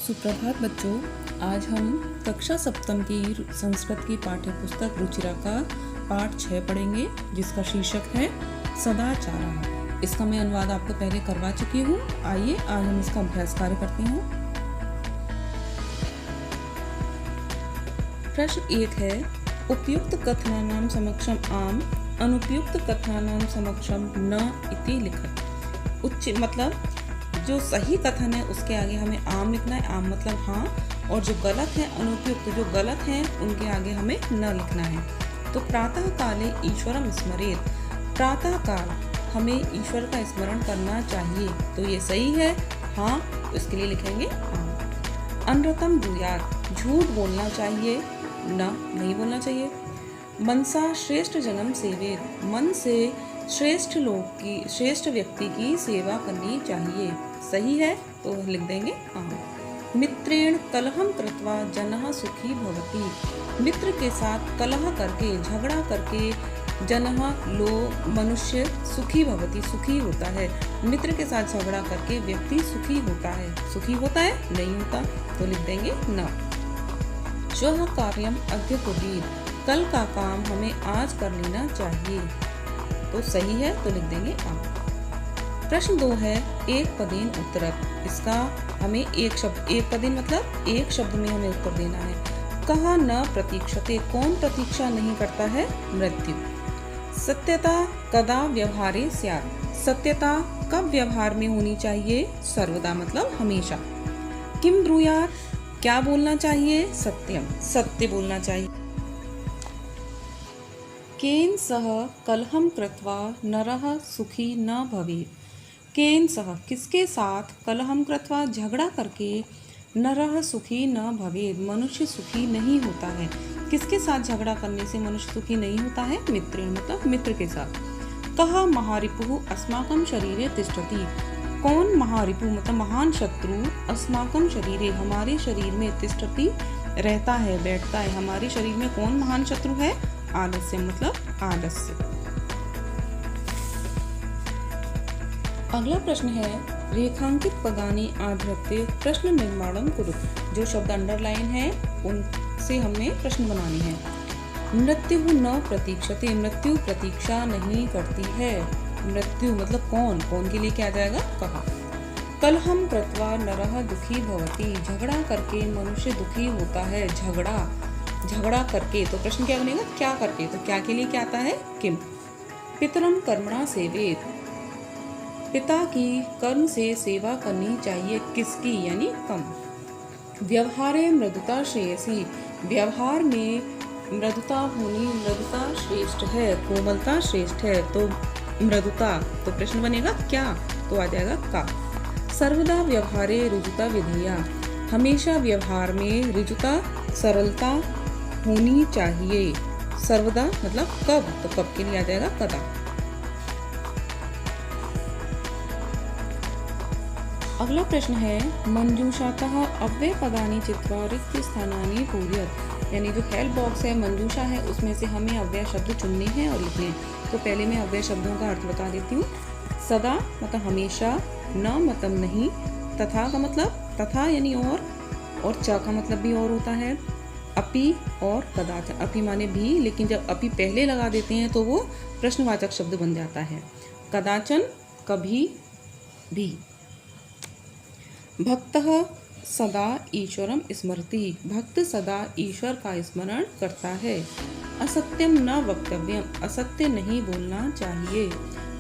सुप्रभात बच्चों। आज हम कक्षा सप्तम की संस्कृत की पाठ्य पुस्तक रुचिरा का पाठ 6 पढ़ेंगे, जिसका शीर्षक है सदाचार। इसका मैं अनुवाद आपको पहले करवा चुकी हूँ। आइए आज हम इसका अभ्यास कार्य करते हैं। प्रश्न 1 है, उपयुक्त कथनानां समक्षम आम, अनुपयुक्त कथनानां समक्षम न इति लिखत। उच्च मतलब जो सही कथन है उसके आगे हमें आम लिखना है, आम मतलब हाँ, और जो गलत है, अनुपयुक्त जो गलत है, उनके आगे हमें न लिखना है। तो प्रातः काले ईश्वरम स्मरेत, प्रातः काल हमें ईश्वर का स्मरण करना चाहिए, तो ये सही है हाँ, तो इसके लिए लिखेंगे आम। अनृतम ब्रूयात्, झूठ बोलना चाहिए, न नहीं बोलना चाहिए। मनसा श्रेष्ठ जन्म सेवेत, मन से श्रेष्ठ लोग की, श्रेष्ठ व्यक्ति की सेवा करनी चाहिए, सही है तो लिख देंगे आम। मित्रेण कलहम कृत्वा जनः सुखी भवति, मित्र के साथ कलह करके, झगड़ा करके जनः लोग मनुष्य सुखी भवति सुखी होता है। मित्र के साथ झगड़ा करके व्यक्ति सुखी होता है, सुखी होता है नहीं होता, तो लिख देंगे न। श्वः कार्यम अद्य कुर्वीत, कल का काम हमें आज कर लेना चाहिए, तो सही है तो लिख देंगे आम। प्रश्न 2 है, एक पदेन उत्तरत, इसका हमें एक पदेन मतलब एक शब्द में हमें उत्तर देना है। कहा न प्रतीक्षते, कौन प्रतीक्षा नहीं करता है? मृत्यु। सत्यता कदा व्यवहारे स्यात्, सत्यता कब व्यवहार में होनी चाहिए? सर्वदा मतलब हमेशा। किम ब्रूयात्, क्या बोलना चाहिए? सत्यम, सत्य बोलना चाहिए। केन सह कलहम कृत्वा नरः सुखी न भवेत्, केन सह किसके साथ, कलहम कृत्वा झगड़ा करके, नरः सुखी न भवेत् मनुष्य सुखी नहीं होता है। किसके साथ झगड़ा करने से मनुष्य सुखी नहीं होता है? मित्रेण मतलब मित्र के साथ। कहा महारिपुः अस्माकं शरीरे तिष्ठति, कौन महारिपु मतलब महान शत्रु, अस्माकं शरीरे हमारे शरीर में, तिष्ठति रहता है, बैठता है। हमारे शरीर में कौन महान शत्रु है? आलस्य मतलब आलस्य। अगला प्रश्न है, रेखांकित पदानि आधृत्य प्रश्न निर्माणम कुरु, जो शब्द अंडरलाइन है उनसे हमें प्रश्न बनाने हैं। मृत्यु न प्रतीक्षते, मृत्यु प्रतीक्षा नहीं करती है। मृत्यु मतलब कौन, कौन के लिए क्या आ जाएगा? कहा। कलहम कृत्वा नरः दुखी भवति, झगड़ा करके मनुष्य दुखी होता है। झगड़ा करके, तो प्रश्न क्या बनेगा? क्या करके, तो क्या के लिए क्या आता है? किम। पितरम कर्मणा सेवेत, पिता की कर्म से सेवा करनी चाहिए, किसकी यानी कम। व्यवहारे मृदुता श्रेयसी, व्यवहार में मृदुता होनी, मृदुता श्रेष्ठ है, कोमलता श्रेष्ठ है, तो मृदुता, तो प्रश्न बनेगा क्या, तो आ जाएगा का। सर्वदा व्यवहारे ऋजुता विधेया, हमेशा व्यवहार में ऋजुता सरलता होनी चाहिए। सर्वदा मतलब कब, तो कब के लिए आ जाएगा कदा। अगला प्रश्न है, मंजूषातः अव्यय पदानि चित्वा रिक्त स्थानानि पूरयत, यानी जो हेल्प बॉक्स है मंजूषा है उसमें से हमें अव्यय शब्द चुनने हैं और लिखने हैं। तो पहले मैं अव्यय शब्दों का अर्थ बता देती हूँ। सदा मतलब हमेशा, न मतलब नहीं, तथा का मतलब तथा यानी और च का मतलब भी और होता है, अपि और कदाचन, अपि माने भी, लेकिन जब अपि पहले लगा देते हैं तो वो प्रश्नवाचक शब्द बन जाता है। कदाचन कभी भी। भक्तः सदा ईश्वरम स्मरति, भक्त सदा ईश्वर का स्मरण करता है। असत्यम न वक्तव्यम, असत्य नहीं बोलना चाहिए।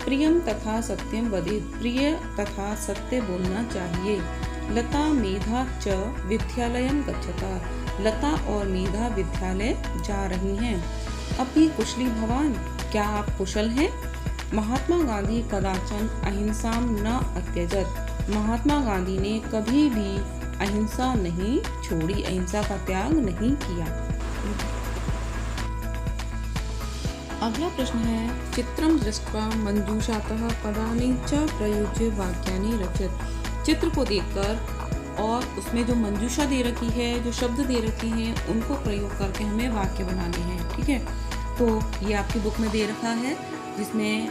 प्रियम तथा सत्यम वदेत्, प्रिय तथा सत्य बोलना चाहिए। लता मेधा च विद्यालयम गच्छता, लता और मेधा विद्यालय जा रही हैं। अपि कुशली भवान, क्या आप कुशल हैं? महात्मा गांधी कदाचन अहिंसा न अत्यजत, महात्मा गांधी ने कभी भी अहिंसा नहीं छोड़ी, अहिंसा का त्याग नहीं किया। अगला प्रश्न है, चित्रम दृष्ट्वा मंजूषातः पदानि च प्रयुज्य वाक्यानि रचत, चित्र को देखकर और उसमें जो मंजूषा दे रखी है, जो शब्द दे रखे हैं, उनको प्रयोग करके हमें वाक्य बनाने हैं। ठीक है, तो ये आपकी बुक में दे रखा है, जिसमें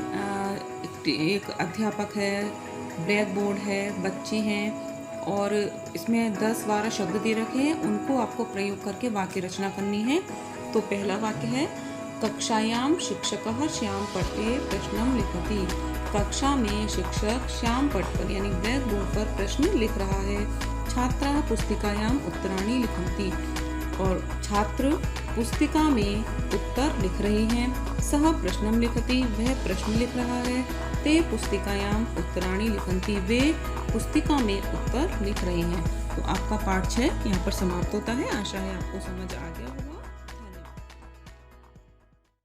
एक अध्यापक है, ब्लैक बोर्ड है, बच्चे हैं और इसमें 10-12 शब्द दे रखे हैं, उनको आपको प्रयोग करके वाक्य रचना करनी है। तो पहला वाक्य है कक्षायां शिक्षकः श्याम पट्टे प्रश्नम लिखति। कक्षा में शिक्षक श्याम पट पर यानी ब्लैक बोर्ड पर प्रश्न लिख रहा है। छात्राः पुस्तिकायां उत्तराणि लिखन्ति और छात्र पुस्तिका में उत्तर लिख रही हैं। सः प्रश्नम लिखति वह प्रश्न लिख रहा है। ते पुस्तिकायां उत्तराणि लिखन्ति वे पुस्तिका में उत्तर लिख रहे हैं। तो आपका पाठ 6 यहाँ पर समाप्त होता है। आशा है आपको समझ आ गया होगा।